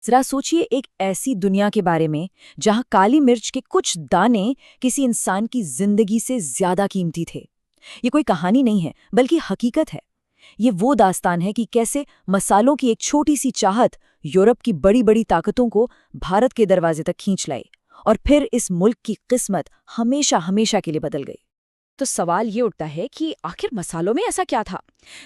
जरा सोचिए एक ऐसी दुनिया के बारे में जहां काली मिर्च के कुछ दाने किसी इंसान की जिंदगी से ज्यादा कीमती थे। ये कोई कहानी नहीं है बल्कि हकीकत है। ये वो दास्तान है कि कैसे मसालों की एक छोटी सी चाहत यूरोप की बड़ी बड़ी ताकतों को भारत के दरवाजे तक खींच लाई और फिर इस मुल्क की किस्मत हमेशा हमेशा के लिए बदल गई। तो सवाल ये उठता है कि आखिर मसालों में ऐसा क्या था।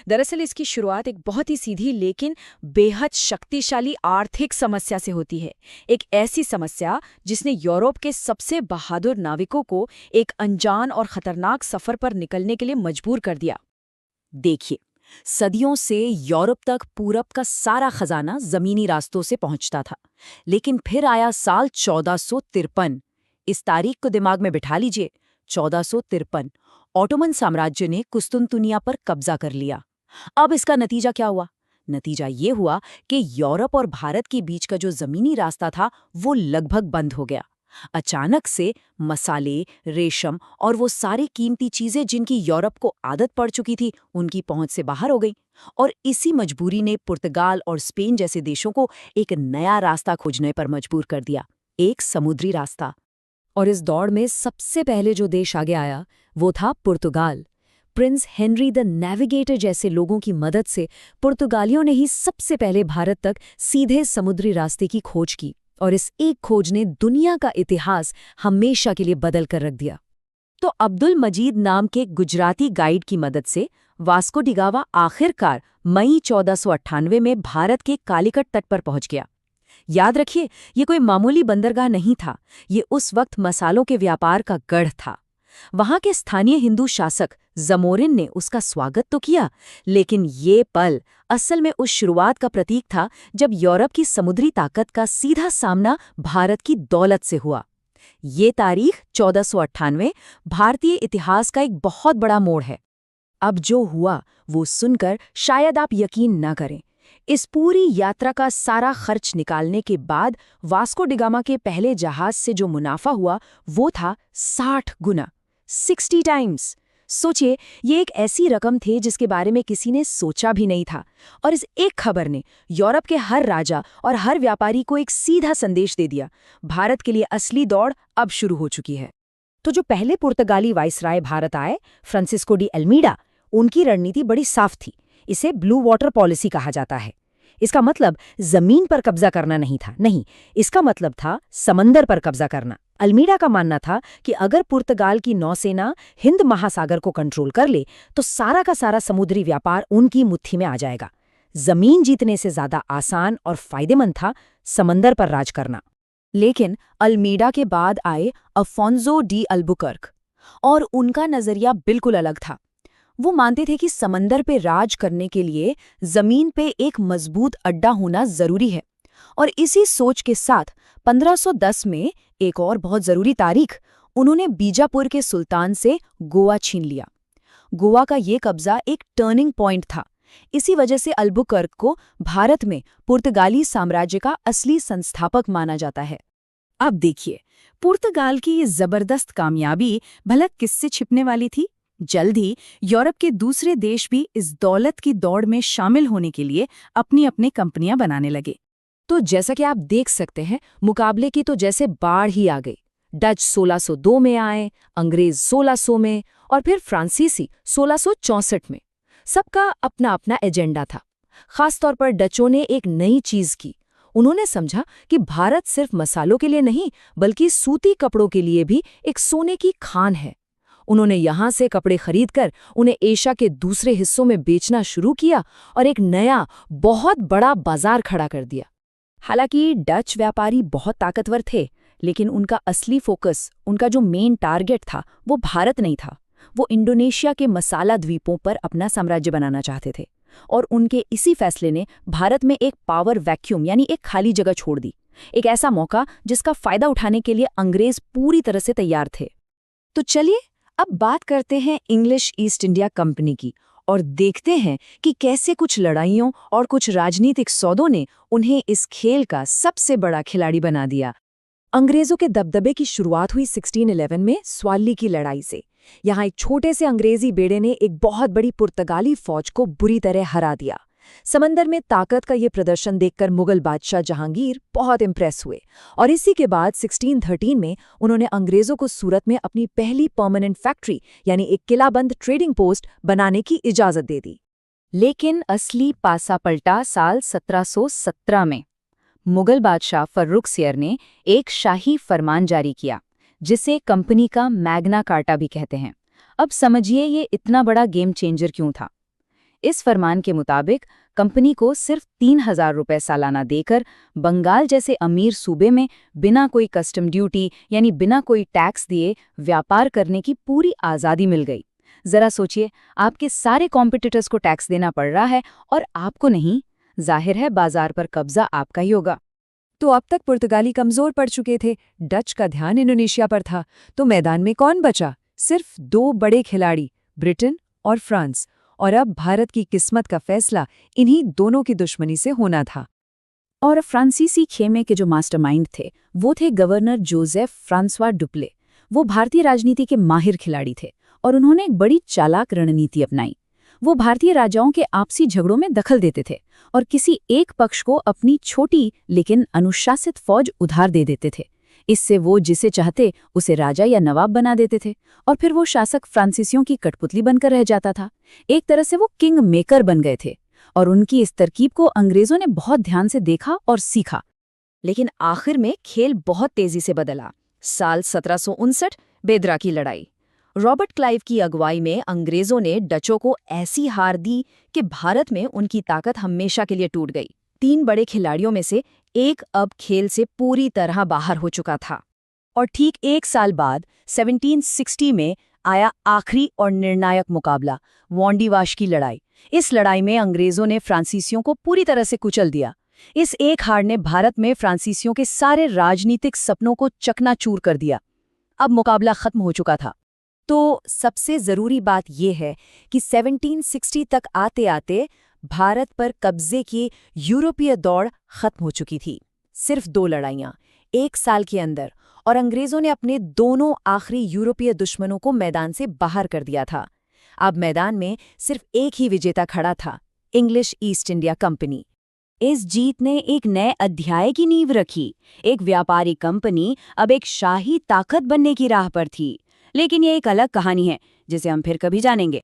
दरअसल इसकी शुरुआत एक बहुत ही सीधी लेकिन बेहद शक्तिशाली आर्थिक समस्या से होती है। एक ऐसी समस्या जिसने यूरोप के सबसे बहादुर नाविकों को एक अनजान और खतरनाक सफर पर निकलने के लिए मजबूर कर दिया। देखिए, सदियों से यूरोप तक पूरब का सारा खजाना जमीनी रास्तों से पहुंचता था, लेकिन फिर आया साल 1453। इस तारीख को दिमाग में बिठा लीजिए, 1453। ऑटोमन साम्राज्य ने कुस्तुनतुनिया पर कब्जा कर लिया। अब इसका नतीजा क्या हुआ? नतीजा ये हुआ कि यूरोप और भारत के बीच का जो जमीनी रास्ता था वो लगभग बंद हो गया। अचानक से मसाले, रेशम और वो सारी कीमती चीजें जिनकी यूरोप को आदत पड़ चुकी थी, उनकी पहुंच से बाहर हो गई। और इसी मजबूरी ने पुर्तगाल और स्पेन जैसे देशों को एक नया रास्ता खोजने पर मजबूर कर दिया, एक समुद्री रास्ता। और इस दौड़ में सबसे पहले जो देश आगे आया वो था पुर्तगाल। प्रिंस हेनरी द नेविगेटर जैसे लोगों की मदद से पुर्तगालियों ने ही सबसे पहले भारत तक सीधे समुद्री रास्ते की खोज की, और इस एक खोज ने दुनिया का इतिहास हमेशा के लिए बदल कर रख दिया। तो अब्दुल मजीद नाम के गुजराती गाइड की मदद से वास्को डी गामा आखिरकार मई 1498 में भारत के कालीकट तट पर पहुंच गया। याद रखिए, ये कोई मामूली बंदरगाह नहीं था, ये उस वक्त मसालों के व्यापार का गढ़ था। वहां के स्थानीय हिंदू शासक जमोरिन ने उसका स्वागत तो किया, लेकिन ये पल असल में उस शुरुआत का प्रतीक था जब यूरोप की समुद्री ताकत का सीधा सामना भारत की दौलत से हुआ। ये तारीख 1498 भारतीय इतिहास का एक बहुत बड़ा मोड़ है। अब जो हुआ वो सुनकर शायद आप यकीन न करें। इस पूरी यात्रा का सारा खर्च निकालने के बाद वास्को डी गामा के पहले जहाज से जो मुनाफा हुआ वो था 60 गुना, 60 टाइम्स। सोचिए, ये एक ऐसी रकम थी जिसके बारे में किसी ने सोचा भी नहीं था, और इस एक खबर ने यूरोप के हर राजा और हर व्यापारी को एक सीधा संदेश दे दिया, भारत के लिए असली दौड़ अब शुरू हो चुकी है। तो जो पहले पुर्तगाली वाइसराय भारत आए, फ्रांसिस्को डी अल्मीडा, उनकी रणनीति बड़ी साफ थी। इसे ब्लू वाटर पॉलिसी कहा जाता है। इसका मतलब जमीन पर कब्जा करना नहीं था, नहीं, इसका मतलब था समंदर पर कब्जा करना। अल्मीडा का मानना था कि अगर पुर्तगाल की नौसेना हिंद महासागर को कंट्रोल कर ले तो सारा का सारा समुद्री व्यापार उनकी मुट्ठी में आ जाएगा। जमीन जीतने से ज्यादा आसान और फायदेमंद था समंदर पर राज करना। लेकिन अल्मीडा के बाद आए अफोंसो डी अल्बुकर्क, और उनका नजरिया बिल्कुल अलग था। वो मानते थे कि समंदर पे राज करने के लिए जमीन पे एक मजबूत अड्डा होना जरूरी है। और इसी सोच के साथ 1510 में एक और बहुत जरूरी तारीख, उन्होंने बीजापुर के सुल्तान से गोवा छीन लिया। गोवा का ये कब्जा एक टर्निंग पॉइंट था। इसी वजह से अल्बुकर्क को भारत में पुर्तगाली साम्राज्य का असली संस्थापक माना जाता है। अब देखिए, पुर्तगाल की ये जबरदस्त कामयाबी भला किससे छिपने वाली थी? जल्द ही यूरोप के दूसरे देश भी इस दौलत की दौड़ में शामिल होने के लिए अपनी अपनी कंपनियां बनाने लगे। तो जैसा कि आप देख सकते हैं, मुकाबले की तो जैसे बाढ़ ही आ गई। डच 1602 में आए, अंग्रेज 1600 में और फिर फ्रांसीसी 1664 में। सबका अपना अपना एजेंडा था। खासतौर पर डचों ने एक नई चीज की। उन्होंने समझा कि भारत सिर्फ मसालों के लिए नहीं बल्कि सूती कपड़ों के लिए भी एक सोने की खान है। उन्होंने यहाँ से कपड़े खरीदकर उन्हें एशिया के दूसरे हिस्सों में बेचना शुरू किया और एक नया बहुत बड़ा बाजार खड़ा कर दिया। हालांकि डच व्यापारी बहुत ताकतवर थे, लेकिन उनका असली फोकस, उनका जो मेन टारगेट था, वो भारत नहीं था। वो इंडोनेशिया के मसाला द्वीपों पर अपना साम्राज्य बनाना चाहते थे, और उनके इसी फैसले ने भारत में एक पावर वैक्यूम यानी एक खाली जगह छोड़ दी, एक ऐसा मौका जिसका फायदा उठाने के लिए अंग्रेज पूरी तरह से तैयार थे। तो चलिए अब बात करते हैं इंग्लिश ईस्ट इंडिया कंपनी की, और देखते हैं कि कैसे कुछ लड़ाइयों और कुछ राजनीतिक सौदों ने उन्हें इस खेल का सबसे बड़ा खिलाड़ी बना दिया। अंग्रेजों के दबदबे की शुरुआत हुई 1611 में स्वाली की लड़ाई से। यहाँ एक छोटे से अंग्रेजी बेड़े ने एक बहुत बड़ी पुर्तगाली फौज को बुरी तरह हरा दिया। समंदर में ताकत का ये प्रदर्शन देखकर मुगल बादशाह जहांगीर बहुत इम्प्रेस हुए और इसी के बाद 1613 में उन्होंने अंग्रेजों को सूरत में अपनी पहली परमानेंट फैक्ट्री यानी एक किलाबंद ट्रेडिंग पोस्ट बनाने की इजाजत दे दी। लेकिन असली पासा पलटा साल 1717 में। मुगल बादशाह फर्रुखसियर ने एक शाही फरमान जारी किया, जिसे कंपनी का मैग्ना कार्टा भी कहते हैं। अब समझिए ये इतना बड़ा गेम चेंजर क्यों था। इस फरमान के मुताबिक कंपनी को सिर्फ 3,000 रुपए सालाना देकर बंगाल जैसे अमीर सूबे में बिना कोई कस्टम ड्यूटी यानी बिना कोई टैक्स दिए व्यापार करने की पूरी आज़ादी मिल गई। जरा सोचिए, आपके सारे कॉम्पिटिटर्स को टैक्स देना पड़ रहा है और आपको नहीं। जाहिर है बाजार पर कब्जा आपका ही होगा। तो अब तक पुर्तगाली कमजोर पड़ चुके थे, डच का ध्यान इंडोनेशिया पर था, तो मैदान में कौन बचा? सिर्फ 2 बड़े खिलाड़ी, ब्रिटेन और फ्रांस। और अब भारत की किस्मत का फैसला इन्हीं दोनों की दुश्मनी से होना था। और फ्रांसीसी खेमे के जो मास्टरमाइंड थे वो थे गवर्नर जोसेफ फ्रांसवा डुप्ले। वो भारतीय राजनीति के माहिर खिलाड़ी थे और उन्होंने एक बड़ी चालाक रणनीति अपनाई। वो भारतीय राजाओं के आपसी झगड़ों में दखल देते थे और किसी एक पक्ष को अपनी छोटी लेकिन अनुशासित फौज उधार दे देते थे। इससे वो जिसे चाहते उसे राजा या नवाब बना देते थे और फिर वो शासक फ्रांसीसियों की कठपुतली बनकर रह जाता था। एक तरह से वो किंग मेकर बन गए थे और उनकी इस तरकीब को अंग्रेजों ने बहुत ध्यान से देखा और सीखा। लेकिन आखिर में खेल बहुत तेजी से बदला। साल 1759 बेदरा की लड़ाई। रॉबर्ट क्लाइव की अगुवाई में अंग्रेजों ने डचों को ऐसी हार दी कि भारत में उनकी ताकत हमेशा के लिए टूट गई। 3 बड़े खिलाड़ियों में से एक अब खेल से पूरी तरह बाहर हो चुका था। और ठीक 1 साल बाद 1760 में आया आखिरी और निर्णायक मुकाबला, वांडीवाश की लड़ाई। इस लड़ाई में अंग्रेजों ने फ्रांसीसियों को पूरी तरह से कुचल दिया। इस एक हार ने भारत में फ्रांसीसियों के सारे राजनीतिक सपनों को चकनाचूर कर दिया। अब मुकाबला खत्म हो चुका था। तो सबसे जरूरी बात यह है कि 1760 तक आते आते भारत पर कब्जे की यूरोपीय दौड़ खत्म हो चुकी थी। सिर्फ 2 लड़ाइयां 1 साल के अंदर, और अंग्रेजों ने अपने दोनों आखिरी यूरोपीय दुश्मनों को मैदान से बाहर कर दिया था। अब मैदान में सिर्फ एक ही विजेता खड़ा था, इंग्लिश ईस्ट इंडिया कंपनी। इस जीत ने एक नए अध्याय की नींव रखी। एक व्यापारी कंपनी अब एक शाही ताकत बनने की राह पर थी। लेकिन ये एक अलग कहानी है जिसे हम फिर कभी जानेंगे।